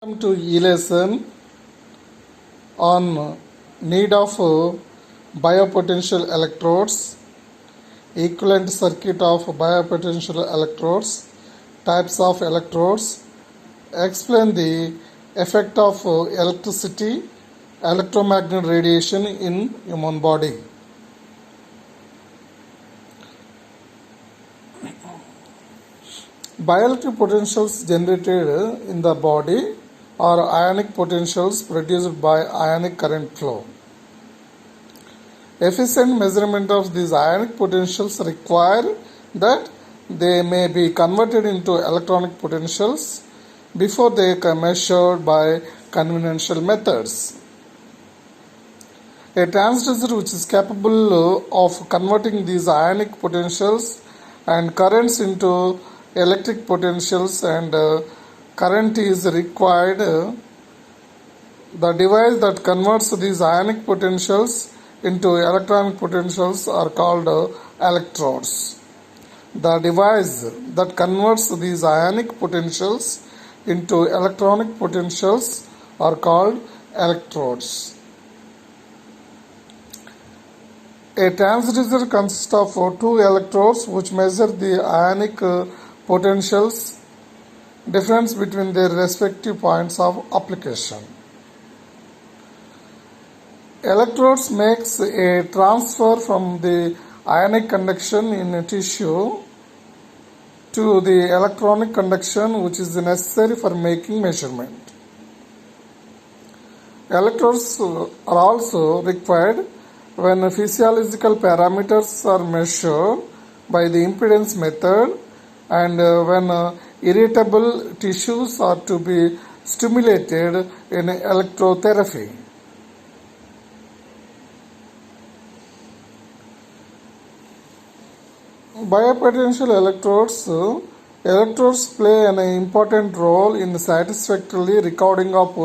Welcome to e-lesson on need of biopotential electrodes, equivalent circuit of biopotential electrodes, types of electrodes, explain the effect of electricity, electromagnetic radiation in human body. Bioelectric potentials generated in the body are ionic potentials produced by ionic current flow. Efficient measurement of these ionic potentials require that they may be converted into electronic potentials before they are measured by conventional methods. A transducer which is capable of converting these ionic potentials and currents into electric potentials and current is required. The device that converts these ionic potentials into electronic potentials are called electrodes. The device that converts these ionic potentials into electronic potentials are called electrodes. A transducer consists of two electrodes which measure the ionic potentials difference between their respective points of application. Electrodes makes a transfer from the ionic conduction in a tissue to the electronic conduction which is necessary for making measurement. Electrodes are also required when physiological parameters are measured by the impedance method and when irritable tissues are to be stimulated in electrotherapy. Biopotential electrodes play an important role in satisfactorily recording of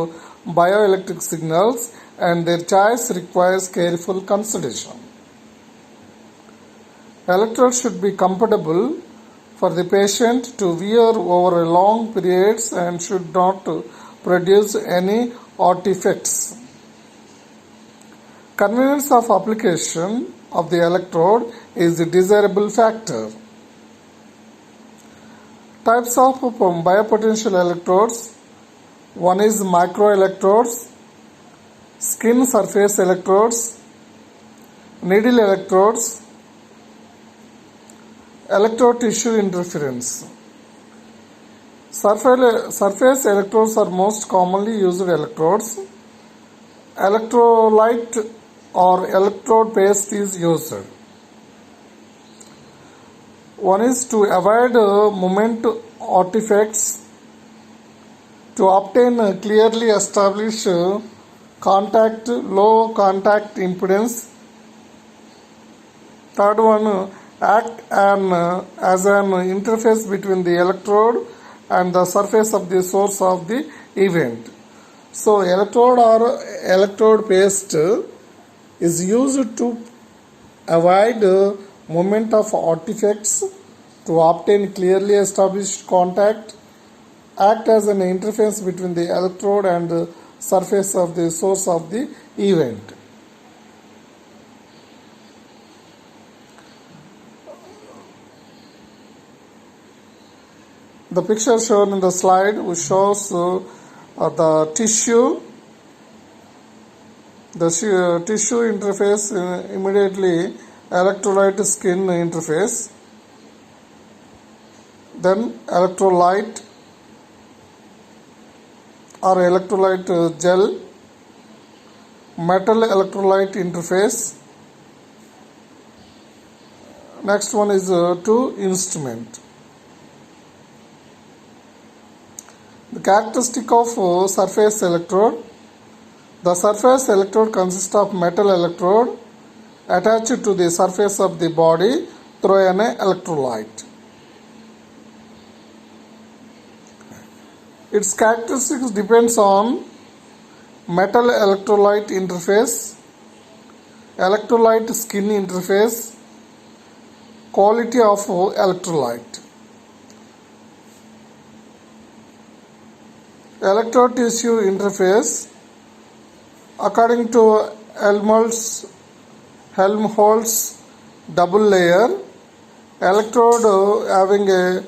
bioelectric signals, and their choice requires careful consideration. Electrodes should be comfortable for the patient to wear over long periods and should not produce any artifacts. Convenience of application of the electrode is a desirable factor. Types of biopotential electrodes: one is microelectrodes, skin surface electrodes, needle electrodes, electrode tissue interference. Surface electrodes are most commonly used electrodes. Electrolyte or electrode paste is used. One is to avoid moment artifacts, to obtain clearly established contact, low contact impedance. Third one, act as an interface between the electrode and the surface of the source of the event. So electrode or electrode paste is used to avoid moment of artifacts, to obtain clearly established contact, act as an interface between the electrode and the surface of the source of the event. The picture shown in the slide which shows the tissue. The tissue interface immediately electrolyte skin interface, then electrolyte or electrolyte gel, metal electrolyte interface. Next one is to instrument. The characteristic of surface electrode: the surface electrode consists of metal electrode attached to the surface of the body through an electrolyte. Its characteristics depends on metal electrolyte interface, electrolyte skin interface, quality of electrolyte. electrode tissue interface. According to Helmholtz double layer, electrode having a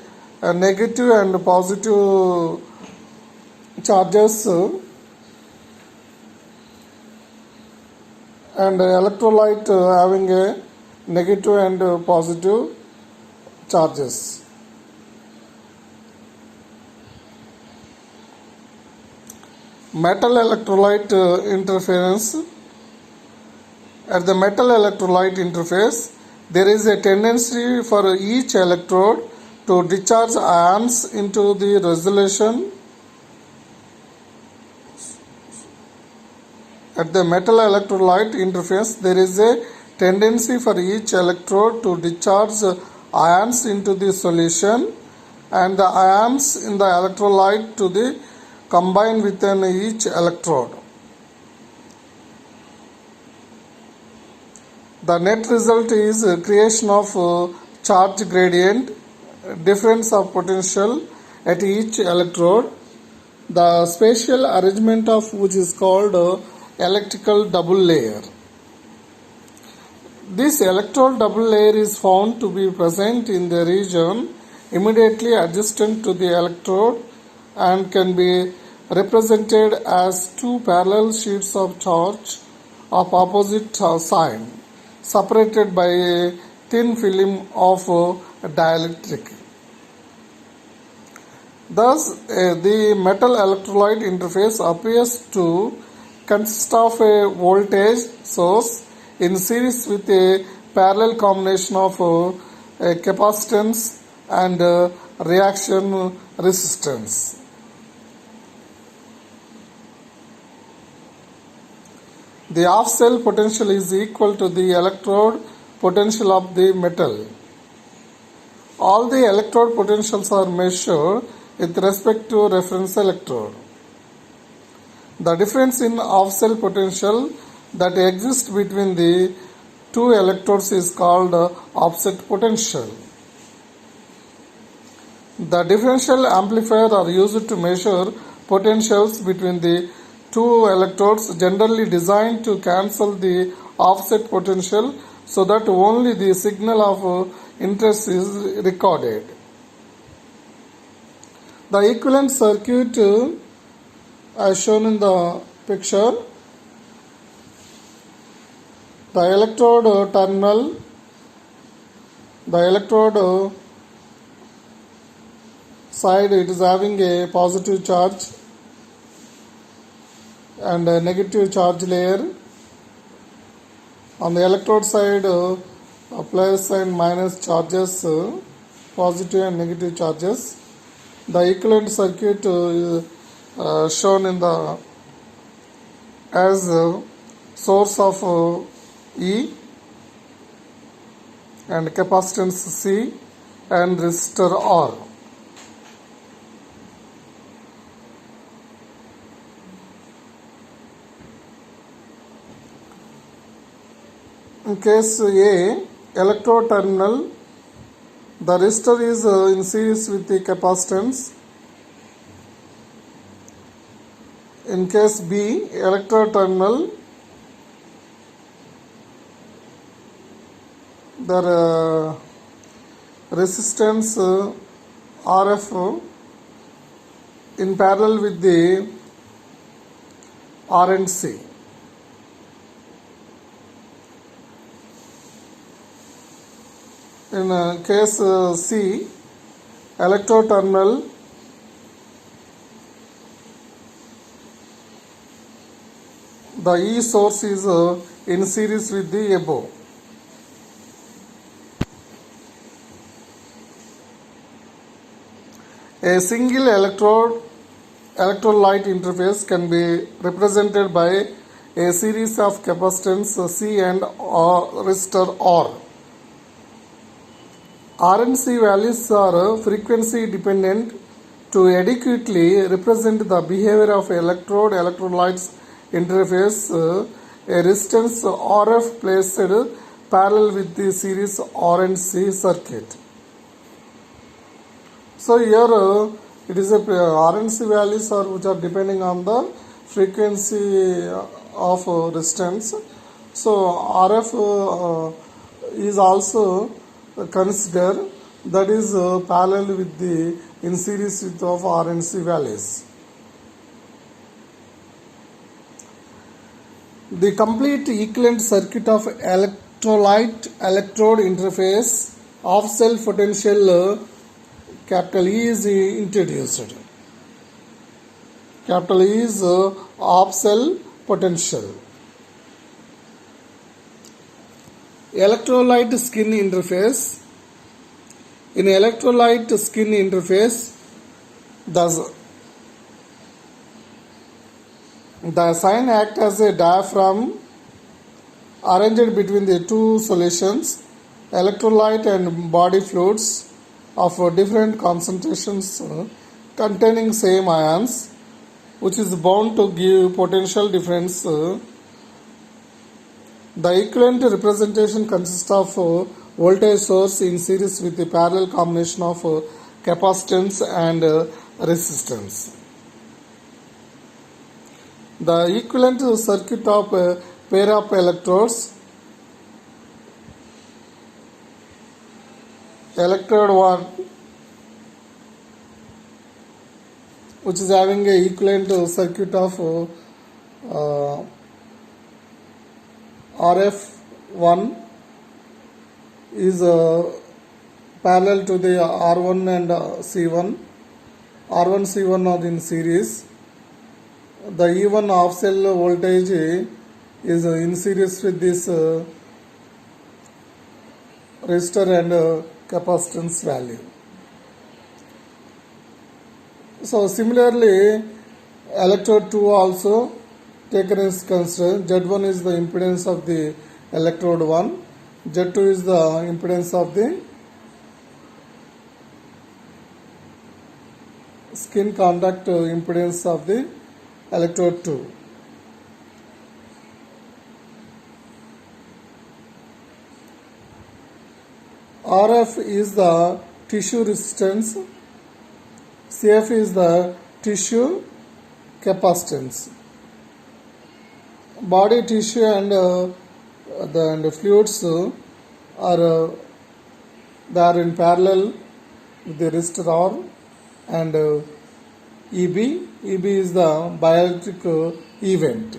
negative and positive charges and electrolyte having a negative and positive charges. Metal electrolyte interference. At the metal electrolyte interface, there is a tendency for each electrode to discharge ions into the resolution. At the metal electrolyte interface, there is a tendency for each electrode to discharge ions into the solution, and the ions in the electrolyte to the combine within each electrode. The net result is creation of charge gradient, difference of potential at each electrode, the spatial arrangement of which is called electrical double layer. This electrode double layer is found to be present in the region immediately adjacent to the electrode and can be represented as two parallel sheets of charge of opposite sign, separated by a thin film of dielectric. Thus, the metal electrolyte interface appears to consist of a voltage source in series with a parallel combination of capacitance and reaction resistance. The off-cell potential is equal to the electrode potential of the metal. All the electrode potentials are measured with respect to reference electrode. The difference in off-cell potential that exists between the two electrodes is called offset potential. The differential amplifier are used to measure potentials between the two electrodes, generally designed to cancel the offset potential so that only the signal of interest is recorded. The equivalent circuit as shown in the picture. The electrode terminal, the electrode side, it is having a positive charge and a negative charge layer. On the electrode side, plus and minus charges, positive and negative charges. The equivalent circuit shown in the as source of E and capacitance C and resistor R. In case A, electrode terminal, the resistor is in series with the capacitance. In case B, electrode terminal, the resistance RF in parallel with the R and C. In case C, electrode terminal, the E source is in series with the above. A single electrolyte interface can be represented by a series of capacitance C and resistor R. R and C values are frequency dependent to adequately represent the behavior of electrolytes interface. A resistance RF placed parallel with the series R and C circuit. So here It is a RNC values are which are depending on the frequency of resistance. So RF is also considered, that is parallel with the in series with of RNC values. The complete equivalent circuit of electrolyte electrode interface of cell potential capital E is introduced. Capital E is off cell potential. Electrolyte skin interface. In electrolyte skin interface, the sign acts as a diaphragm arranged between the two solutions, electrolyte and body fluids of different concentrations containing same ions, which is bound to give potential difference. The equivalent representation consists of voltage source in series with the parallel combination of capacitance and resistance. The equivalent circuit of a pair of electrodes, electrode 1, which is having a equivalent circuit of RF1 is parallel to the R1 and C1. R1 C1 are in series. The E1 off cell voltage is in series with this resistor and capacitance value. So similarly, electrode 2 also taken as considered. Z1 is the impedance of the electrode 1. Z2 is the impedance of the skin contact impedance of the electrode 2. RF is the tissue resistance, CF is the tissue capacitance. Body tissue and the fluids are they are in parallel with the resistor R and EB. EB is the bioelectric event.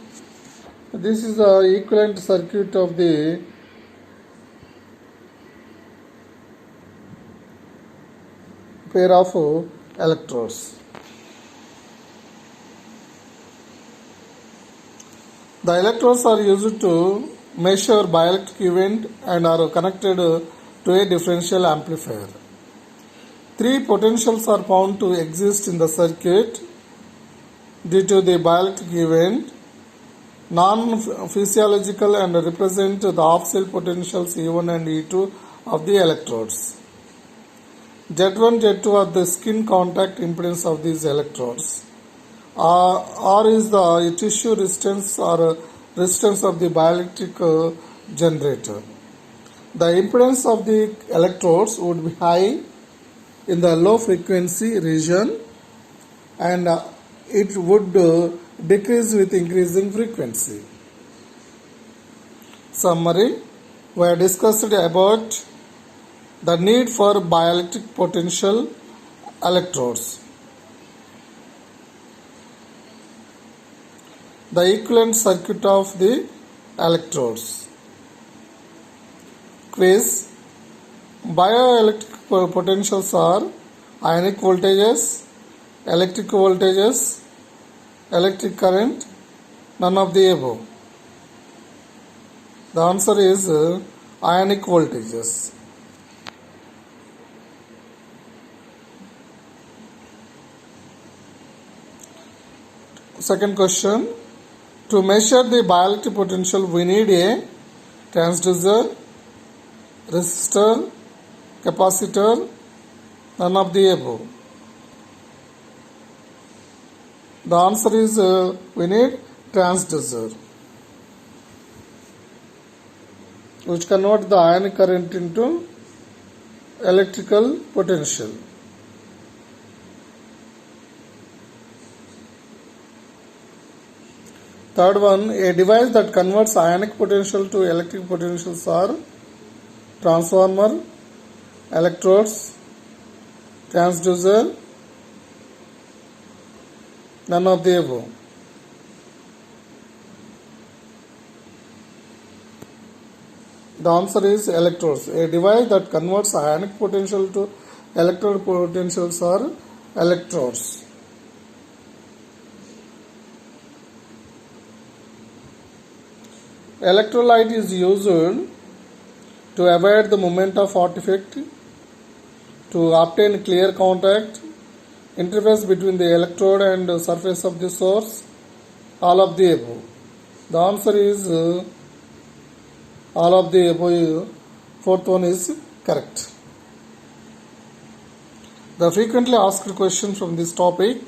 This is the equivalent circuit of the pair of electrodes. The electrodes are used to measure bioelectric event and are connected to a differential amplifier. 3 potentials are found to exist in the circuit due to the bioelectric event, non-physiological, and represent the off-cell potentials E1 and E2 of the electrodes. Z1, Z2 are the skin contact impedance of these electrodes. R is the tissue resistance or resistance of the bioelectric generator. The impedance of the electrodes would be high in the low frequency region and it would decrease with increasing frequency. Summary: we have discussed about the need for bioelectric potential electrodes, the equivalent circuit of the electrodes. Quiz: bioelectric potentials are ionic voltages, electric voltages, electric current, none of the above. The answer is ionic voltages. Second question: to measure the bioelectric potential, we need a transducer, resistor, capacitor, none of the above. The answer is we need transducer, which convert the ionic current into electrical potential. Third one, a device that converts ionic potential to electric potentials are transformer, electrodes, transducer, none of the above. The answer is electrodes. A device that converts ionic potential to electrode potentials are electrodes. Electrolyte is used to avoid the moment of artifact, to obtain clear contact, interface between the electrode and the surface of the source, all of the above. The answer is all of the above. Fourth one is correct. The frequently asked questions from this topic.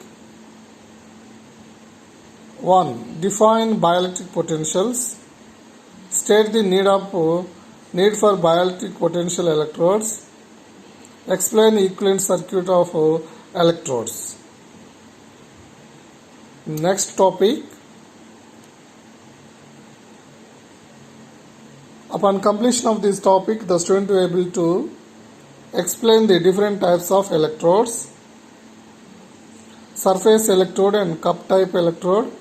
1. Define bioelectric potentials. State the need for bioelectric potential electrodes. Explain equivalent circuit of electrodes. Next topic. Upon completion of this topic, the student will be able to explain the different types of electrodes, surface electrode and cup type electrode,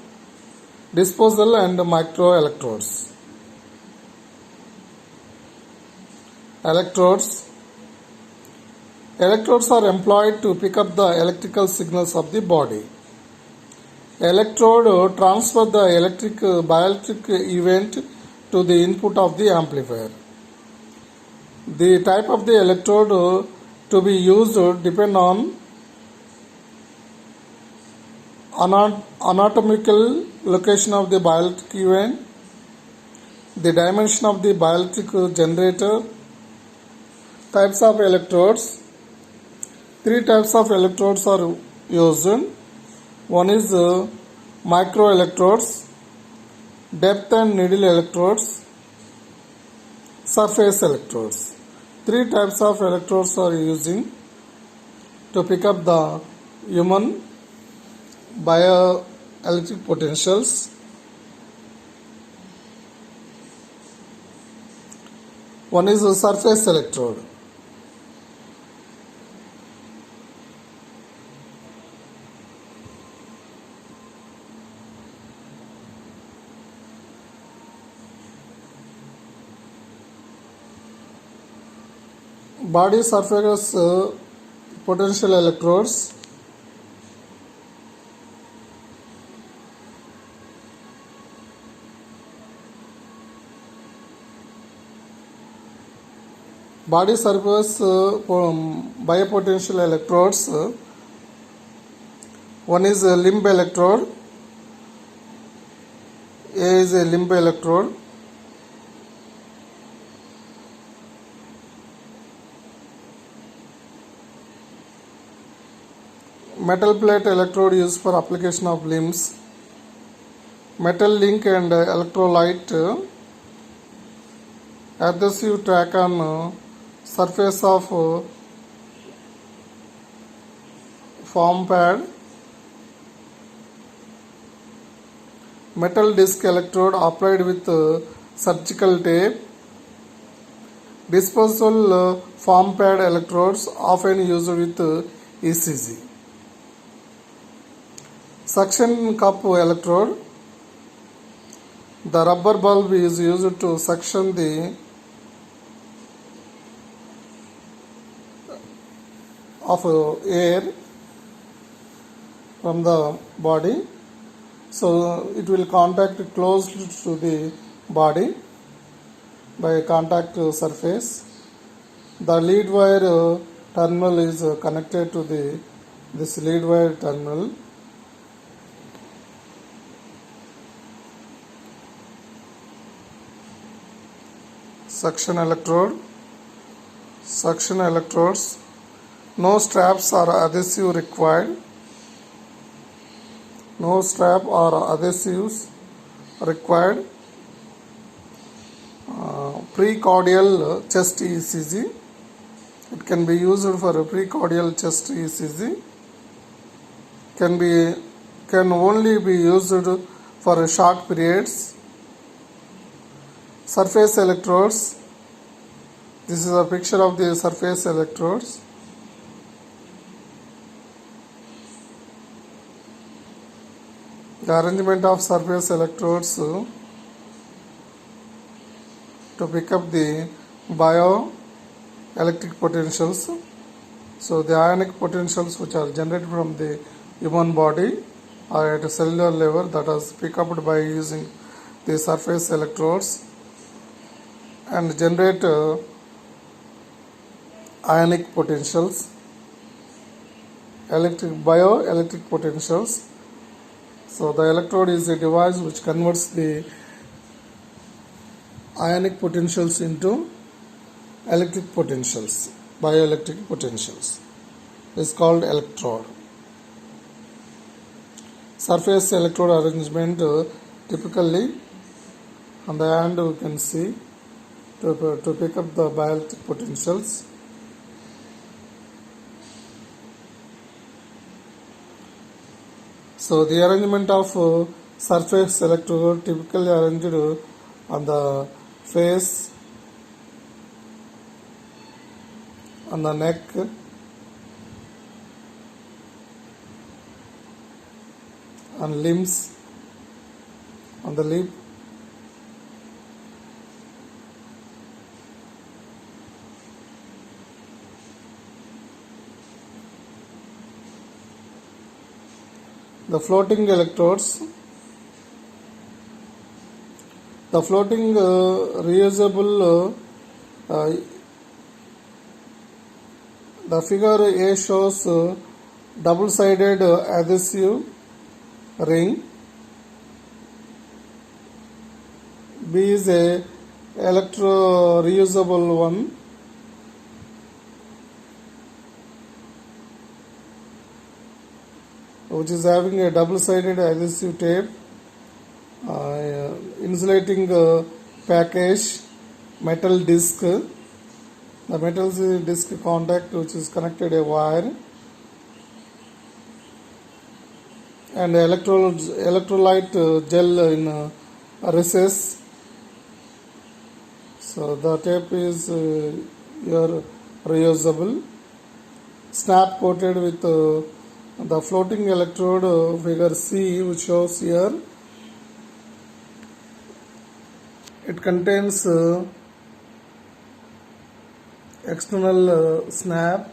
disposal and micro electrodes. Electrodes. Electrodes are employed to pick up the electrical signals of the body. Electrode transfer the bioelectric event to the input of the amplifier. The type of the electrode to be used depend on anatomical location of the bioelectric event, the dimension of the bioelectric generator. Types of electrodes. 3 types of electrodes are used. One is microelectrodes, depth and needle electrodes, surface electrodes. 3 types of electrodes are using to pick up the human bioelectric potentials. One is a surface electrode. Body surface potential electrodes. Body surface biopotential electrodes. One is a limb electrode. A is a limb electrode. Metal plate electrode used for application of limbs. Metal link and electrolyte. Adhesive track on surface of foam pad. Metal disc electrode applied with surgical tape. Disposable foam pad electrodes often used with ECG. Suction cup electrode. The rubber bulb is used to suction the air from the body, so it will contact closely to the body by contact surface. The lead wire terminal is connected to this lead wire terminal. Suction electrode. Suction electrodes. No straps or adhesive required. No strap or adhesives required. Precordial chest ECG. It can be used for a precordial chest ECG. Can only be used for short periods. Surface electrodes. This is a picture of the surface electrodes. The arrangement of surface electrodes to pick up the bioelectric potentials. So the ionic potentials which are generated from the human body are at a cellular level, that is picked up by using the surface electrodes and generate ionic potentials, bioelectric potentials. So the electrode is a device which converts the ionic potentials into electric potentials, bioelectric potentials. It's called electrode. Surface electrode arrangement typically on the hand we can see to pick up the bioelectric potentials. So the arrangement of surface electrode typically arranged on the face, on the neck, on limbs, on the lip, the floating electrodes. The floating reusable the figure A shows double-sided adhesive ring. B is a electro reusable one. Which is having a double-sided adhesive tape, insulating package, metal disc. The metal disc contact which is connected a wire, and electrolyte gel in recess. So the tape is here reusable. Snap coated with the floating electrode figure C, which shows here. It contains external snap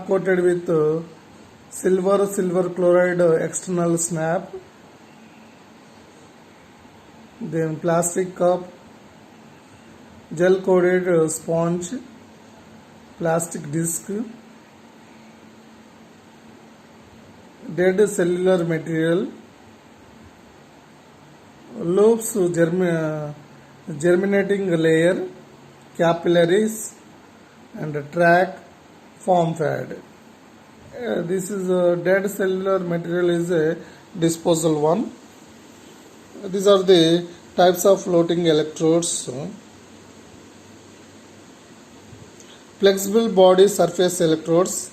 coated with silver chloride external snap, then plastic cup, gel coated sponge, plastic disc, dead cellular material, loops germinating layer, capillaries, and track form pad. This is a dead cellular material is a disposal one. These are the types of floating electrodes. Flexible body surface electrodes.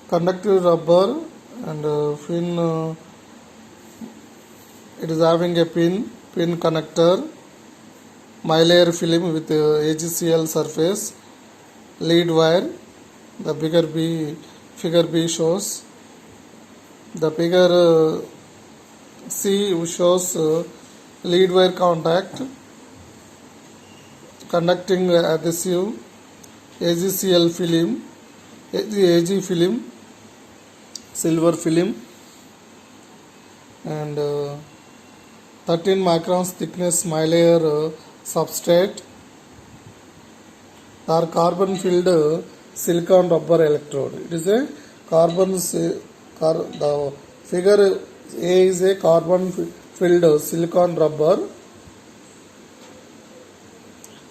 Conductive rubber and fin. It is having a pin connector, mylar film with AGCL surface, lead wire. The figure B shows. The figure C shows lead wire contact, conducting adhesive, AGCL film, AG film, silver film, and 13 microns thickness mylar substrate, or carbon filled silicon rubber electrode. It is a the figure A is a carbon filled silicon rubber.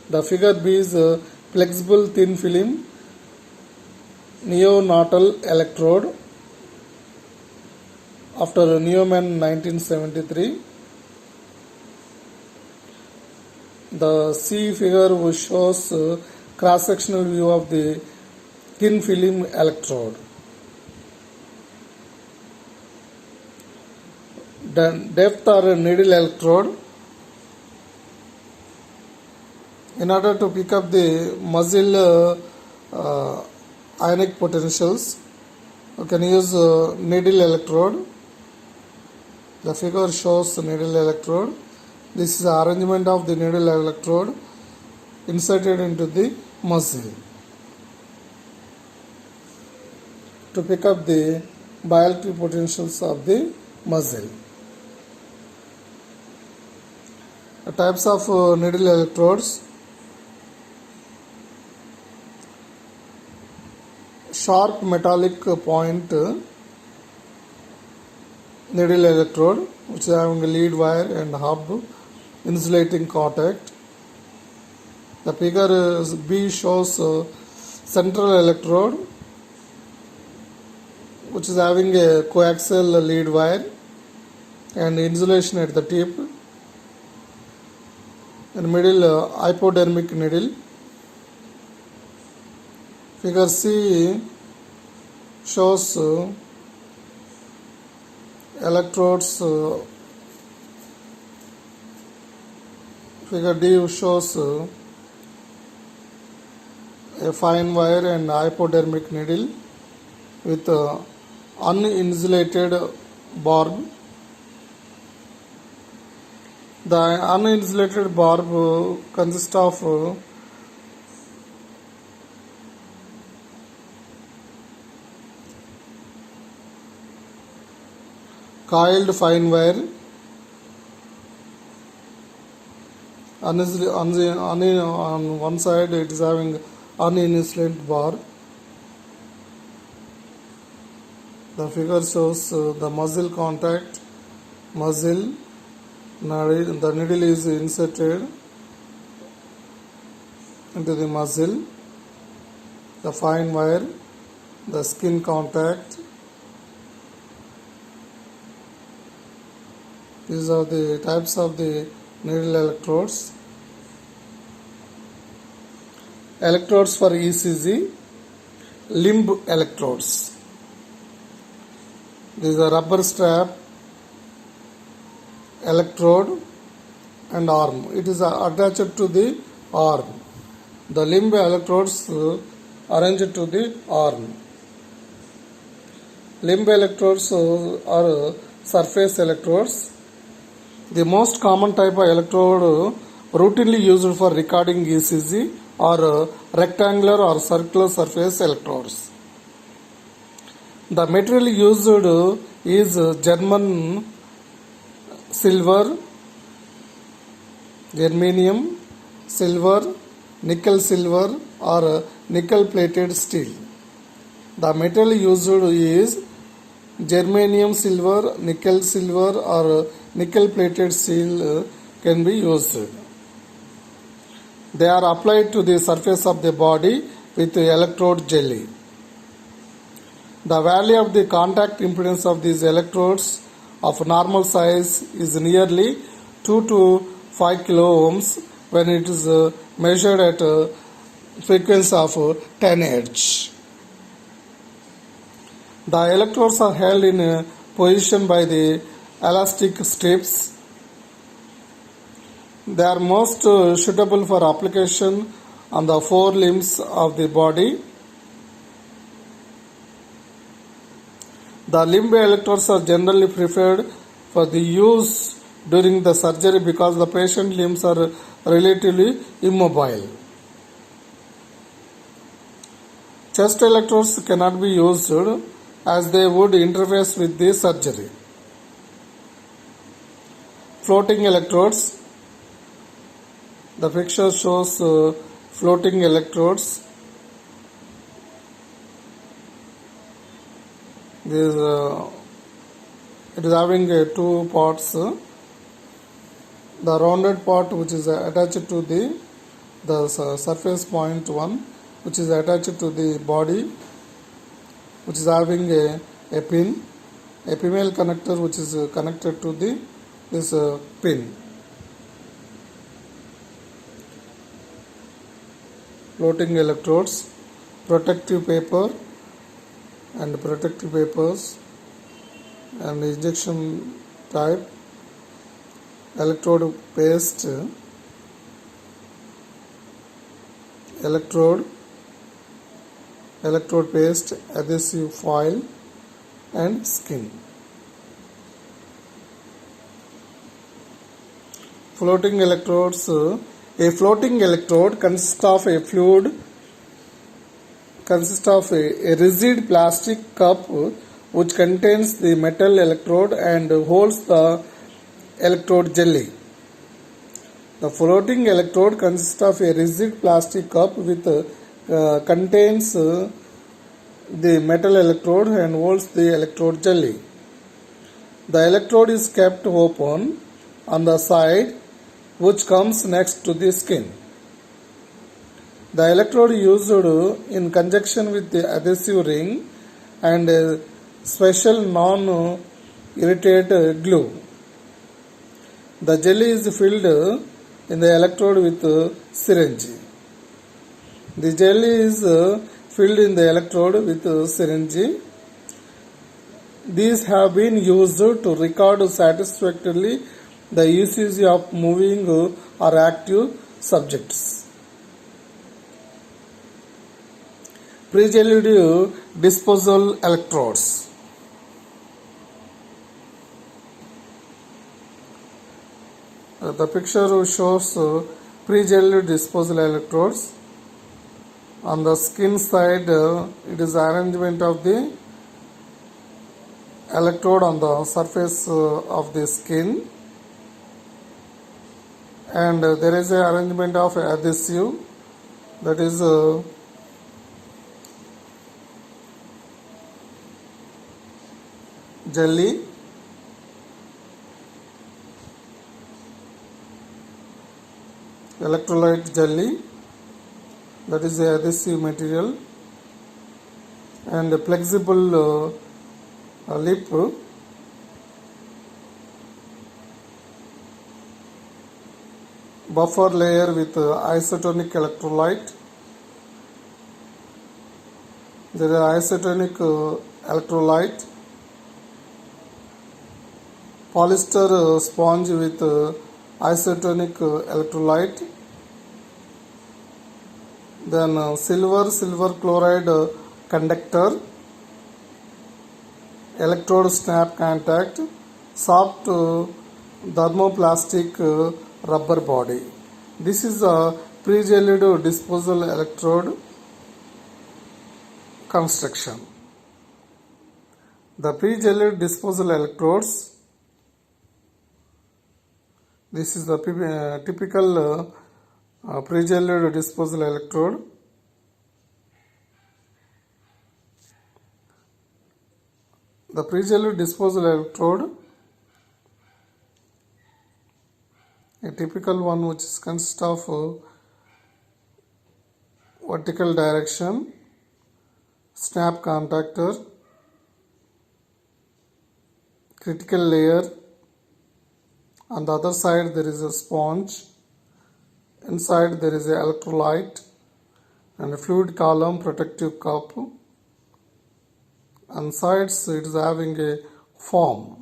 The figure B is a flexible thin film neonatal electrode after Neumann 1973. The C figure which shows cross-sectional view of the thin film electrode. Then depth or needle electrode. In order to pick up the muzzle ionic potentials, you can use needle electrode. The figure shows the needle electrode. This is the arrangement of the needle electrode inserted into the muzzle to pick up the bioelectric potentials of the muzzle. The types of needle electrodes: sharp metallic point needle electrode, which is having a lead wire and hub insulating contact. The figure B shows central electrode, which is having a coaxial lead wire and insulation at the tip. In middle, hypodermic needle. Figure C shows electrodes. Figure D shows a fine wire and hypodermic needle with uninsulated barb. The uninsulated barb consists of coiled fine wire. On one side it is having uninsulated barb. The figure shows the muzzle contact. The needle is inserted into the muzzle. The fine wire, the skin contact. These are the types of the needle electrodes. Electrodes for ECG: limb electrodes. This is a rubber strap, electrode and arm. It is attached to the arm. The limb electrodes arranged to the arm. Limb electrodes are surface electrodes. The most common type of electrode routinely used for recording ECG are rectangular or circular surface electrodes. The material used is German silver, germanium, silver, nickel silver or nickel plated steel. The material used is germanium silver, nickel silver or nickel plated steel can be used. They are applied to the surface of the body with electrode jelly. The value of the contact impedance of these electrodes of normal size is nearly 2 to 5 kilo ohms when it is measured at a frequency of 10 Hz. The electrodes are held in position by the elastic strips. They are most suitable for application on the four limbs of the body. The limb electrodes are generally preferred for the use during the surgery because the patient limbs are relatively immobile. Chest electrodes cannot be used as they would interface with the surgery. Floating electrodes. The picture shows floating electrodes. It is having two parts. The rounded part which is attached to the surface point 1, which is attached to the body, which is having a pin, a female connector which is connected to this pin. floating electrodes, protective paper and protective papers, and injection type, electrode paste, electrode paste, adhesive foil and skin. Floating electrodes. A floating electrode consists of a rigid plastic cup which contains the metal electrode and holds the electrode jelly. The floating electrode consists of a rigid plastic cup with contains the metal electrode and holds the electrode jelly. The electrode is kept open on the side which comes next to the skin. The electrode used in conjunction with the adhesive ring and a special non-irritate glue. The jelly is filled in the electrode with syringe. The jelly is filled in the electrode with syringe. These have been used to record satisfactorily the ECG of moving or active subjects. Pre-gelled disposal electrodes. The picture shows pre-gelled disposal electrodes. On the skin side, it is arrangement of the electrode on the surface of the skin, and there is a arrangement of adhesive, that is jelly, electrolyte jelly, that is the adhesive material, and a flexible lip, buffer layer with isotonic electrolyte. There is isotonic electrolyte, polyester sponge with isotonic electrolyte, then silver chloride conductor, electrode snap contact, soft thermoplastic rubber body. This is a pre-gelled disposal electrode construction. The pre-gelled disposal electrodes. This is the typical pre-gelled disposal electrode. The pre-gelled disposal electrode, a typical one which consists of vertical direction, snap contactor, critical layer. On the other side there is a sponge. Inside there is a electrolyte and a fluid column, protective cup. On sides it is having a foam.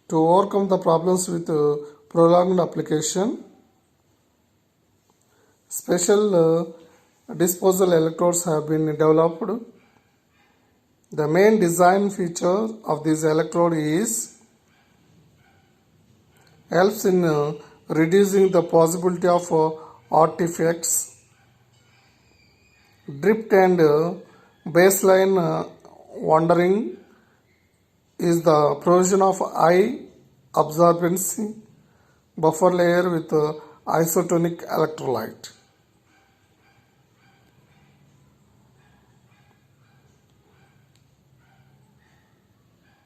To overcome the problems with prolonged application, special disposal electrodes have been developed. The main design feature of this electrode is helps in reducing the possibility of artifacts, drift and baseline wandering, is the provision of high absorbency buffer layer with isotonic electrolyte.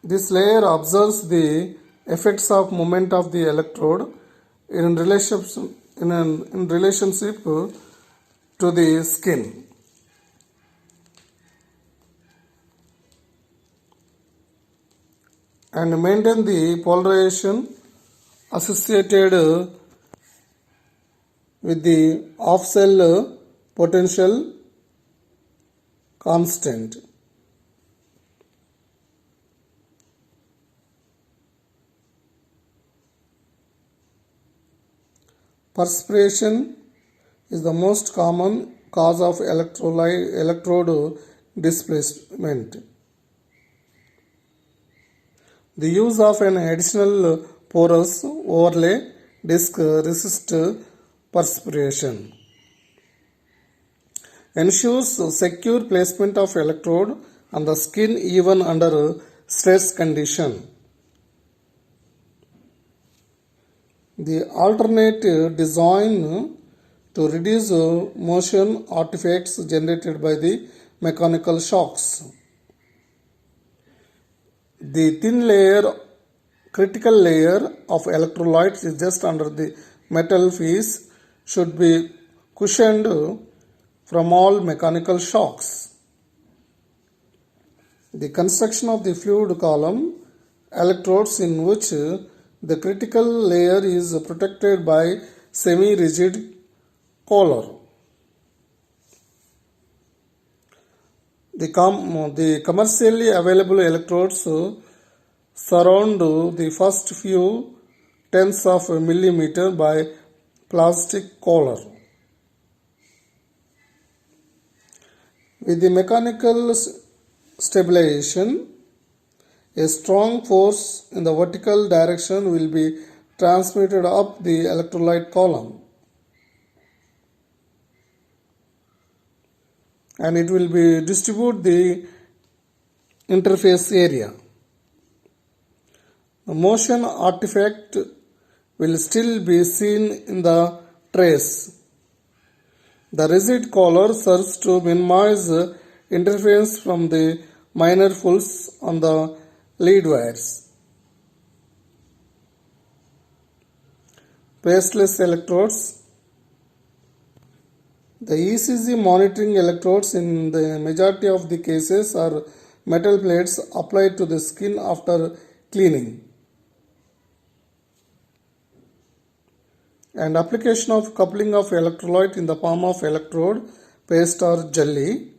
This layer observes the effects of movement of the electrode in relationship to the skin. and maintain the polarization associated with the off-cell potential constant. Perspiration is the most common cause of electrode displacement. The use of an additional porous overlay disc resists perspiration. Ensures secure placement of electrode on the skin even under stress condition. The alternate design to reduce motion artifacts generated by the mechanical shocks. The thin layer, critical layer of electrolytes is just under the metal piece, should be cushioned from all mechanical shocks. The construction of the fluid column, electrodes in which the critical layer is protected by semi-rigid collar. The commercially available electrodes surround the first few tenths of a millimeter by plastic collar. With the mechanical stabilization, a strong force in the vertical direction will be transmitted up the electrolyte column, and it will be distribute the interface area. The motion artifact will still be seen in the trace. The rigid collar serves to minimize interference from the minor pulls on the lead wires. Paceless electrodes. The ECG monitoring electrodes in the majority of the cases are metal plates applied to the skin after cleaning. And application of coupling of electrolyte in the form of electrode, paste or jelly.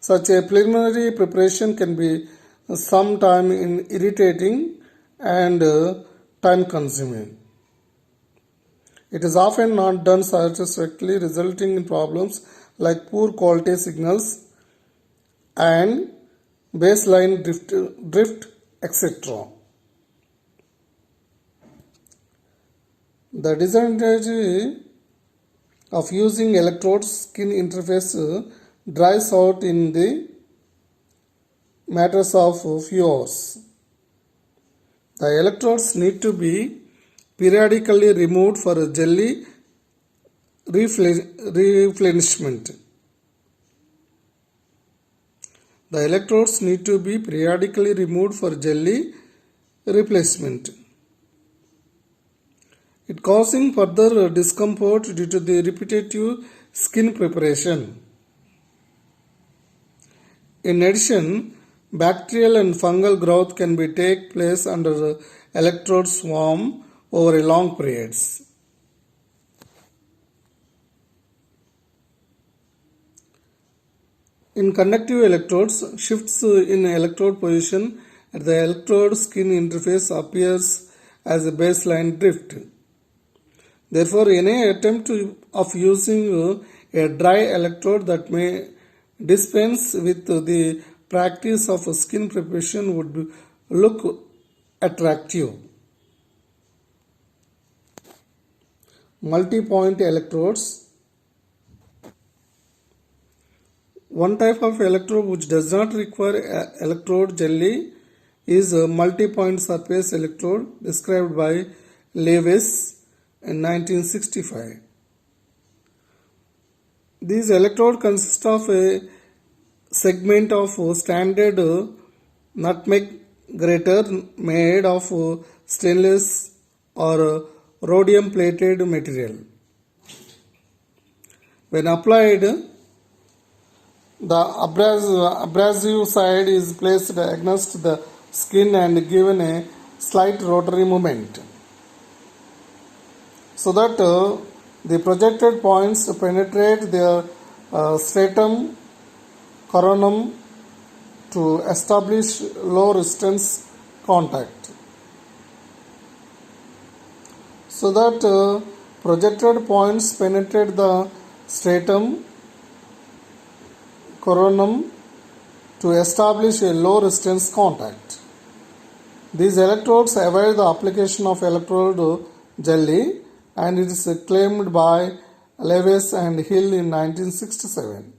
Such a preliminary preparation can be sometime irritating and time consuming. It is often not done satisfactorily, resulting in problems like poor quality signals and baseline drift, etc. The disadvantage of using electrode skin interface dries out in the matters of few hours. The electrodes need to be periodically removed for jelly replenishment. The electrodes need to be periodically removed for jelly replacement. It causing further discomfort due to the repetitive skin preparation. In addition, bacterial and fungal growth can be take place under electrode swarm over a long periods. In conductive electrodes, shifts in electrode position at the electrode skin interface appears as a baseline drift. Therefore, any attempt of using a dry electrode that may dispense with the practice of skin preparation would look attractive. Multi-point electrodes. One type of electrode which does not require electrode jelly is a multi-point surface electrode described by Lewis in 1965. These electrodes consist of a segment of standard nutmeg grater made of stainless or rhodium plated material. When applied, the abrasive side is placed against the skin and given a slight rotary movement so that the projected points penetrate the stratum coronum to establish low resistance contact. So that projected points penetrate the stratum coronum to establish a low resistance contact. These electrodes avoid the application of electrode jelly, and it is claimed by Lewis and Hill in 1967.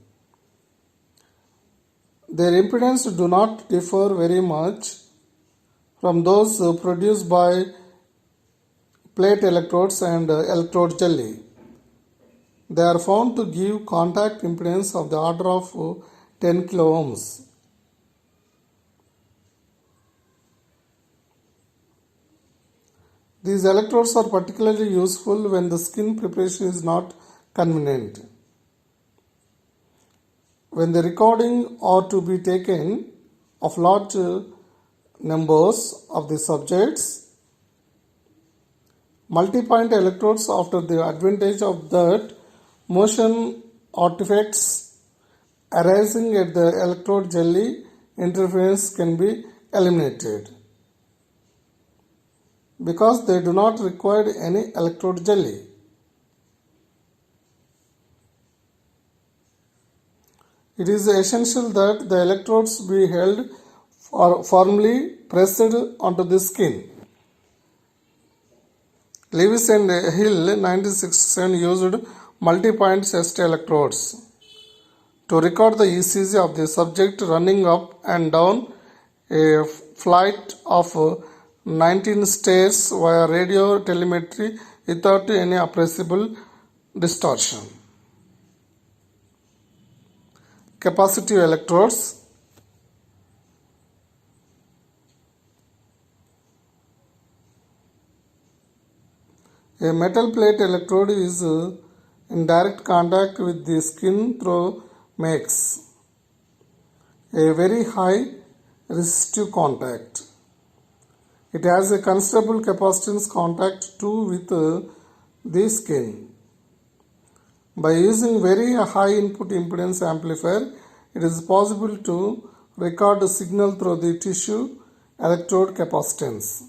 Their impedance do not differ very much from those produced by plate electrodes and electrode jelly. They are found to give contact impedance of the order of 10 kilo ohms. These electrodes are particularly useful when the skin preparation is not convenient. When the recording are to be taken of large numbers of the subjects, multi-point electrodes after the advantage of that motion artifacts arising at the electrode jelly interference can be eliminated because they do not require any electrode jelly. It is essential that the electrodes be held firmly pressed onto the skin. Lewis and Hill 1967 used multi-point test electrodes to record the ECG of the subject running up and down a flight of 19 stairs via radio telemetry without any appreciable distortion. Capacitive electrodes. A metal plate electrode is in direct contact with the skin through makes a very high resistive contact. It has a considerable capacitance contact too with the skin. By using very high input impedance amplifier, it is possible to record a signal through the tissue electrode capacitance.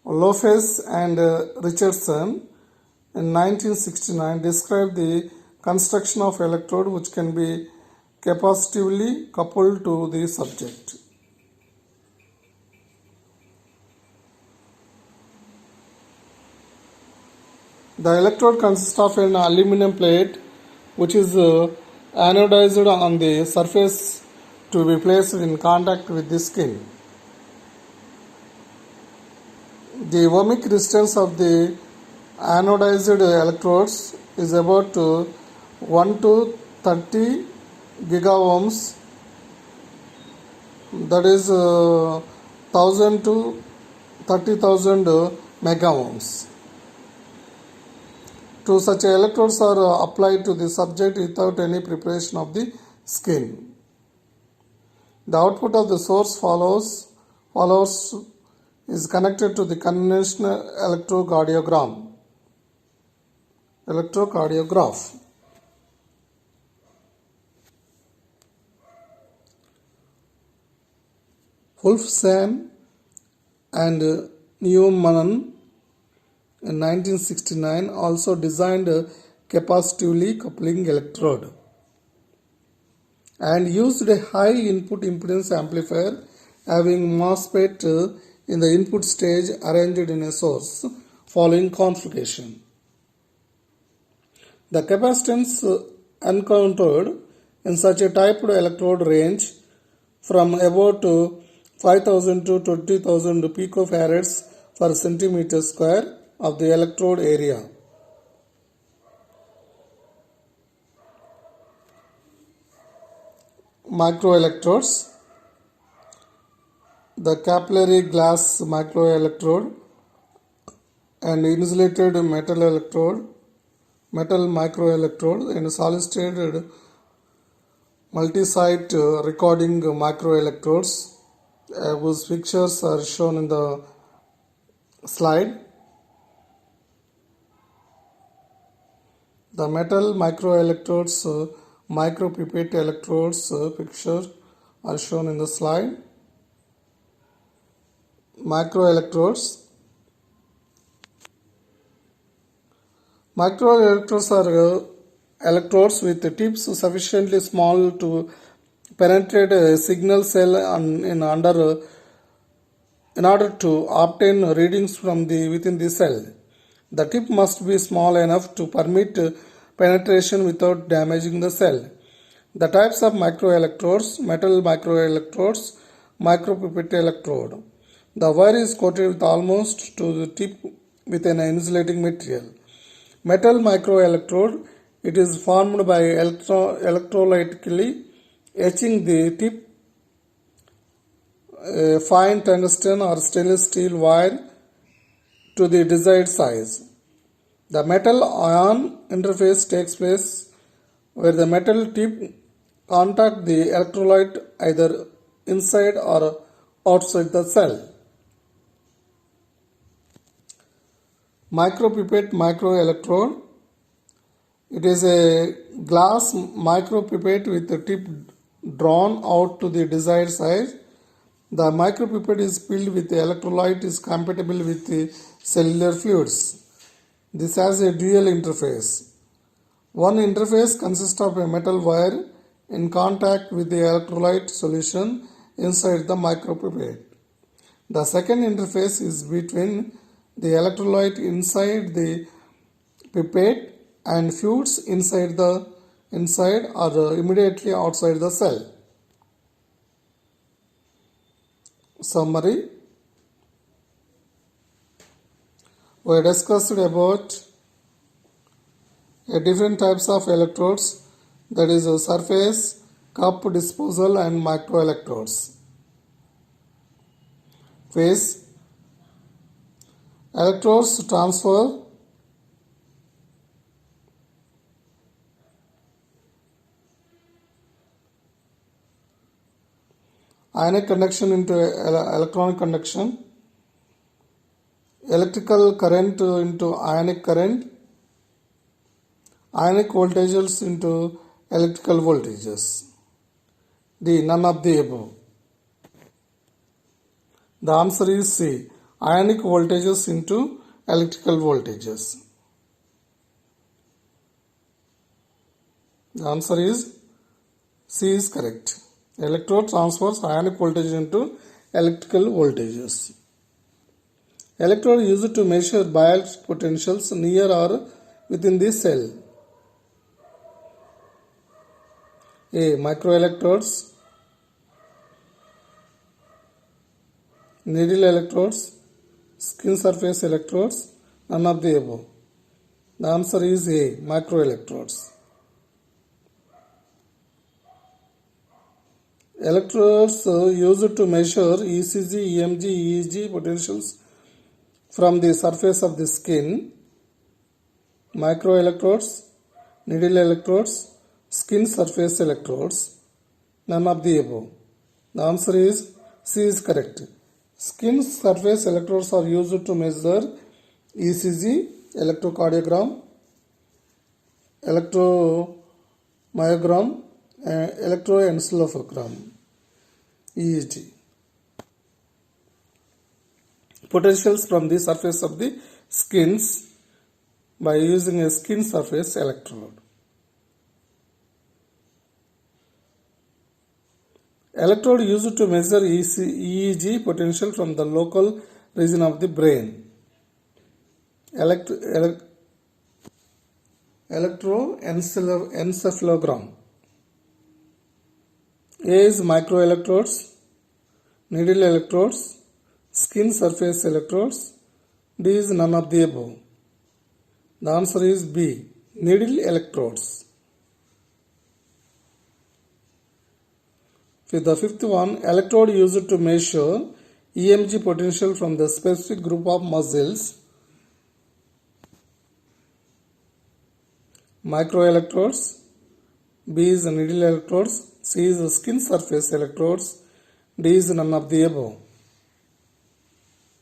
Lopez and Richardson in 1969 described the construction of electrode which can be capacitively coupled to the subject. The electrode consists of an aluminum plate which is anodized on the surface to be placed in contact with the skin. The ohmic resistance of the anodized electrodes is about 1 to 30 gigaohms, that is 1000 to 30,000 megaohms. Two such electrodes are applied to the subject without any preparation of the skin. The output of the source follows is connected to the conventional electrocardiograph. Wolfson and Neumann in 1969 also designed a capacitively coupling electrode and used a high input impedance amplifier having MOSFET in the input stage arranged in a source following configuration. The capacitance encountered in such a typed electrode range from about 5000 to 20,000 picofarads per centimeter square of the electrode area. Microelectrodes. The capillary glass microelectrode and insulated metal microelectrode and solid-state multi-site recording microelectrodes whose pictures are shown in the slide. The metal microelectrodes, micropipette electrodes picture are shown in the slide. Microelectrodes. Microelectrodes are electrodes with tips sufficiently small to penetrate a signal cell in order to obtain readings from within the cell. The tip must be small enough to permit penetration without damaging the cell. The types of microelectrodes: metal microelectrodes, micropipette electrode. The wire is coated with almost to the tip with an insulating material. Metal microelectrode, it is formed by electrolytically etching the tip fine tungsten or stainless steel wire to the desired size. The metal ion interface takes place where the metal tip contact the electrolyte either inside or outside the cell. Micropipette microelectrode. It is a glass micropipette with the tip drawn out to the desired size. The micropipette is filled with the electrolyte is compatible with the cellular fluids. This has a dual interface. One interface consists of a metal wire in contact with the electrolyte solution inside the micropipette. The second interface is between the electrolyte inside the pipette and fluids inside or immediately outside the cell. Summary. We discussed about different types of electrodes, that is surface, cup, disposal and microelectrodes. Phase. Electrodes transfer. Ionic conduction into electronic conduction. Electrical current into ionic current. Ionic voltages into electrical voltages. D. None of the above. The answer is C. Ionic voltages into electrical voltages. The answer is C is correct. Electrode transfers ionic voltage into electrical voltages. Electrode used to measure bias potentials near or within the cell. A. Microelectrodes, needle electrodes, skin surface electrodes, none of the above. The answer is A. Microelectrodes. Electrodes used to measure ECG, EMG, EEG potentials from the surface of the skin. Microelectrodes, needle electrodes, skin surface electrodes, none of the above. The answer is C is correct. Skin surface electrodes are used to measure ECG, electrocardiogram, electromyogram, electroencephalogram, EEG. Potentials from the surface of the skins by using a skin surface electrode. Electrode used to measure EEG potential from the local region of the brain. Electroencephalogram. A is microelectrodes, needle electrodes, skin surface electrodes. D is none of the above. The answer is B. Needle electrodes. For the fifth one, electrode used to measure EMG potential from the specific group of muscles. Microelectrodes. B is needle electrodes. C is skin surface electrodes. D is none of the above.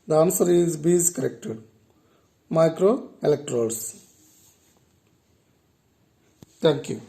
The answer is B is corrected. Microelectrodes. Thank you.